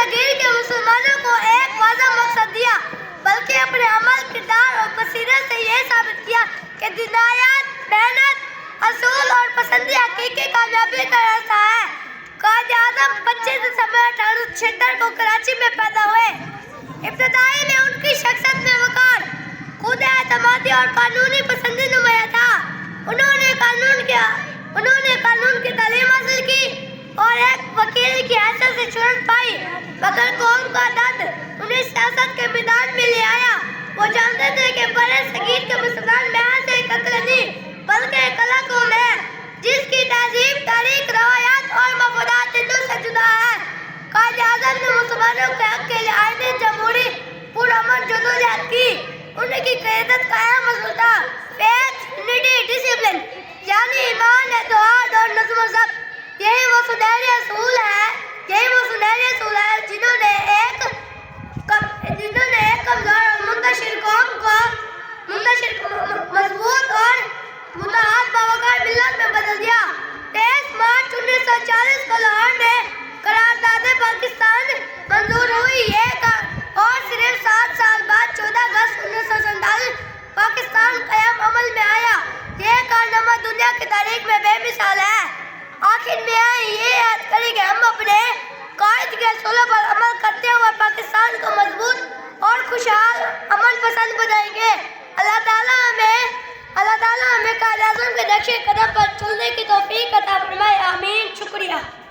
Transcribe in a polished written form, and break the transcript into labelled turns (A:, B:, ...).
A: صغیر کے مسلمانوں کو ایک واضح مقصد دیا، بلکہ اپنے عمل، کردار اور بصیرت سے یہ ثابت کیا کہ ہدایت، محنت، اصول اور پسندی حقیقی کامیابی کا راستہ ہے۔ قائد اعظم 25 دسمبر 1876 کو کراچی میں پیدا ہوئے۔ ابتدائی میں ان کی شخصیت میں وقار، خود اعتمادی اور قانونی پسندی نمایاں تھا۔ انہوں نے قانون کی تعلیم حاصل کی اور ایک وکیل کی حیثیت سے شہرت پائی، مگر قوم کا درد انہیں سیاست کے میدان میں لے آیا۔ وہ جانتے تھے کہ برِ صغیر کے مسلمان محض ایک عقل نہیں بلکہ ایک الگ قوم ہے، جس کی تہذیب، تاریخ، روایات اور مفادات ہندو سے جدا ہے۔ قائد اعظم نے مسلمانوں کے حق کے لیے آئین جمہوری پرامن جدوجہد کی۔ ان کی قیادت کا اہم اصول تھا فیتھ، یونٹی، ڈسپلن، یعنی ایمان، اتحاد اور نظم و ضبط۔ یہی وہ سنہرے اصول ہیں جنہوں نے ایک کمزور اور منتشر قوم کو مضبوط اور متحد باوقار ملت میں بدل دیا۔ 23 مارچ 1940 کو لاہور میں قرارداد پاکستان منظور ہوئی اور صرف 7 سال بعد 14 اگست 1947 پاکستان قیام عمل میں آیا۔ یہ کارنامہ دنیا کی تاریخ میں بے مثال ہے۔ آخر میں یہ عہد کریں کہ ہم اپنے قائد کے اصولوں پر عمل کرتے ہوئے پاکستان کو مضبوط اور خوشحال، امن پسند بنائیں گے۔ اللہ تعالیٰ ہمیں قائد اعظم کے نقشِ قدم پر چلنے کی توفیق عطا فرمائے، آمین۔ شکریہ۔